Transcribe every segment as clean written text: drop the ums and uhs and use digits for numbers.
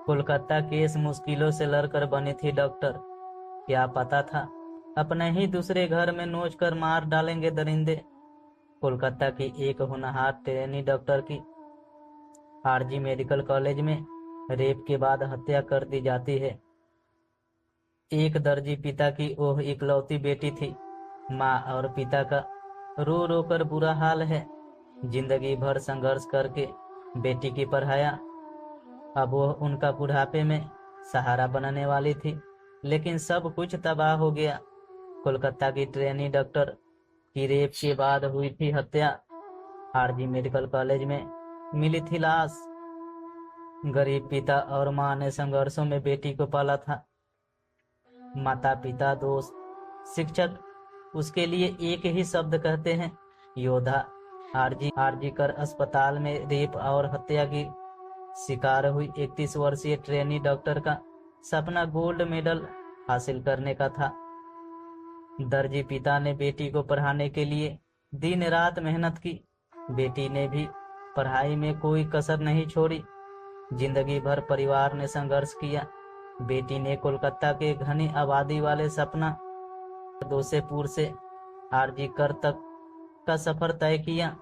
Kolkata case मुश्किलों से लड़कर बनी थी डॉक्टर। क्या पता था अपने ही दूसरे घर में नोच कर मार डालेंगे दरिंदे। कोलकाता की एक होनहार ट्रेनी डॉक्टर की आरजी मेडिकल कॉलेज में रेप के बाद हत्या कर दी जाती है। एक दर्जी पिता की ओह इकलौती बेटी थी। माँ और पिता का रो रो कर बुरा हाल है। जिंदगी भर संघर्ष करके बेटी की पढ़ाया। अब वह उनका बुढ़ापे में सहारा बनने वाली थी, लेकिन सब कुछ तबाह हो गया। कोलकाता की ट्रेनी डॉक्टर की रेप के बाद हुई थी हत्या। आरजी मेडिकल कॉलेज में मिली थी लाश। गरीब पिता और माँ ने संघर्षों में बेटी को पाला था। माता पिता दोस्त शिक्षक उसके लिए एक ही शब्द कहते हैं, योद्धा। आरजी कर अस्पताल में रेप और हत्या की शिकार हुई 31 वर्षीय ट्रेनी डॉक्टर का सपना गोल्ड मेडल हासिल करने का था। दर्जी पिता ने बेटी को पढ़ाने के लिए दिन रात मेहनत की। बेटी ने भी पढ़ाई में कोई कसर नहीं छोड़ी। जिंदगी भर परिवार ने संघर्ष किया। बेटी ने कोलकाता के घनी आबादी वाले सपना दोसेपुर से आरजी कर तक का सफर तय किया।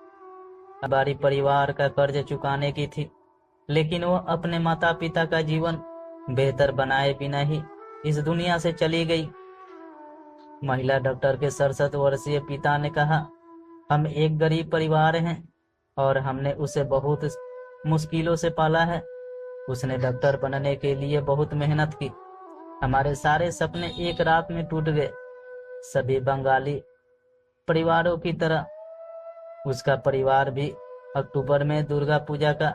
हमारी परिवार का कर्ज चुकाने की थी, लेकिन वो अपने माता पिता का जीवन बेहतर बनाए बिना ही इस दुनिया से चली गई। महिला डॉक्टर के 67 वर्षीय पिता ने कहा, हम एक गरीब परिवार हैं और हमने उसे बहुत मुश्किलों से पाला है। उसने डॉक्टर बनने के लिए बहुत मेहनत की। हमारे सारे सपने एक रात में टूट गए। सभी बंगाली परिवारों की तरह उसका परिवार भी अक्टूबर में दुर्गा पूजा का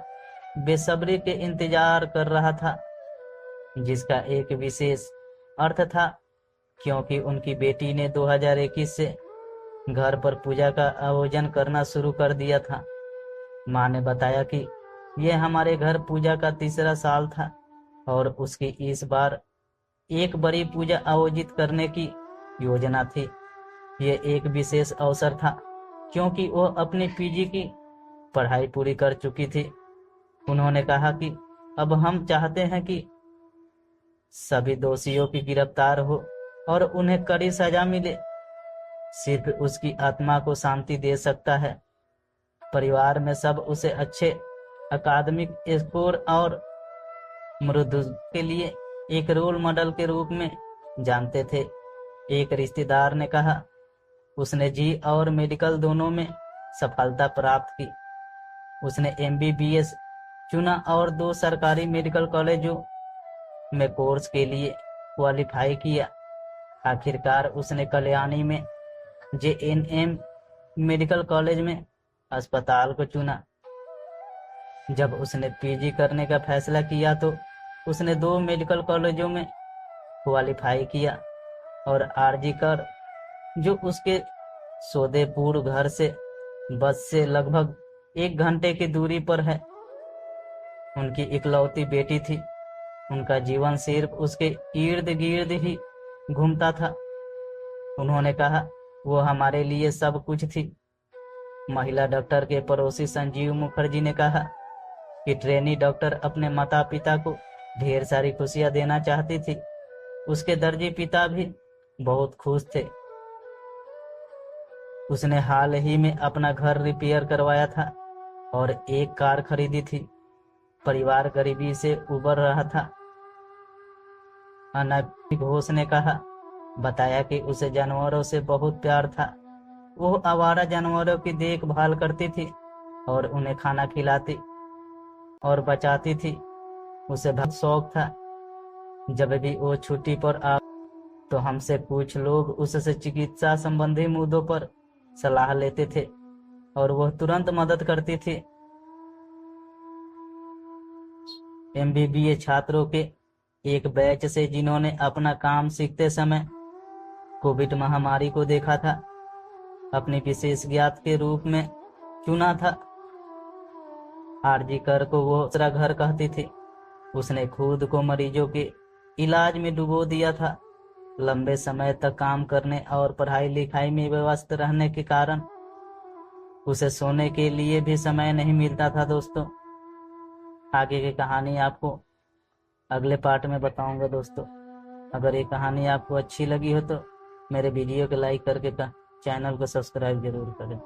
बेसब्री के इंतजार कर रहा था, जिसका एक विशेष अर्थ था, क्योंकि उनकी बेटी ने 2021 से घर पर पूजा का आयोजन करना शुरू कर दिया था। माँ ने बताया कि यह हमारे घर पूजा का तीसरा साल था और उसकी इस बार एक बड़ी पूजा आयोजित करने की योजना थी। यह एक विशेष अवसर था क्योंकि वो अपनी पीजी की पढ़ाई पूरी कर चुकी थी। उन्होंने कहा कि अब हम चाहते हैं कि सभी दोषियों की गिरफ्तार हो और उन्हें कड़ी सजा मिले। सिर्फ उसकी आत्मा को शांति दे सकता है। परिवार में सब उसे अच्छे अकादमिक स्कोर और मृदु के लिए एक रोल मॉडल के रूप में जानते थे। एक रिश्तेदार ने कहा, उसने जी और मेडिकल दोनों में सफलता प्राप्त की। उसने एमबीबीएस चुना और 2 सरकारी मेडिकल कॉलेजों में कोर्स के लिए क्वालिफाई किया। आखिरकार उसने कल्याणी में जेएनएम मेडिकल कॉलेज में अस्पताल को चुना। जब उसने पीजी करने का फैसला किया तो उसने 2 मेडिकल कॉलेजों में क्वालिफाई किया और आरजी कर, जो उसके सौदेपुर घर से बस से लगभग 1 घंटे की दूरी पर है, उनकी इकलौती बेटी थी। उनका जीवन सिर्फ उसके इर्द गिर्द ही घूमता था। उन्होंने कहा, वो हमारे लिए सब कुछ थी। महिला डॉक्टर के पड़ोसी संजीव मुखर्जी ने कहा कि ट्रेनी डॉक्टर अपने माता पिता को ढेर सारी खुशियां देना चाहती थी। उसके दर्जी पिता भी बहुत खुश थे। उसने हाल ही में अपना घर रिपेयर करवाया था और एक कार खरीदी थी। परिवार गरीबी से उबर रहा था। अनामिक घोष ने बताया कि उसे जानवरों से बहुत प्यार था। वो आवारा जानवरों की देखभाल करती थी और उन्हें खाना खिलाती और बचाती थी। उसे बहुत शौक था। जब भी वो छुट्टी पर आ तो हमसे कुछ लोग उससे चिकित्सा संबंधी मुद्दों पर सलाह लेते थे और वह तुरंत मदद करती थी। एमबीबीए छात्रों के एक बैच से जिन्होंने अपना काम सीखते समय कोविड महामारी को देखा था, अपनी विशेष ज्ञात के रूप में चुना था। आरजी कर को वो दूसरा घर कहती थी। उसने खुद को मरीजों के इलाज में डुबो दिया था। लंबे समय तक काम करने और पढ़ाई लिखाई में व्यस्त रहने के कारण उसे सोने के लिए भी समय नहीं मिलता था। दोस्तों, आगे की कहानी आपको अगले पार्ट में बताऊंगा दोस्तों। अगर ये कहानी आपको अच्छी लगी हो तो मेरे वीडियो को लाइक करके चैनल को सब्सक्राइब जरूर करें।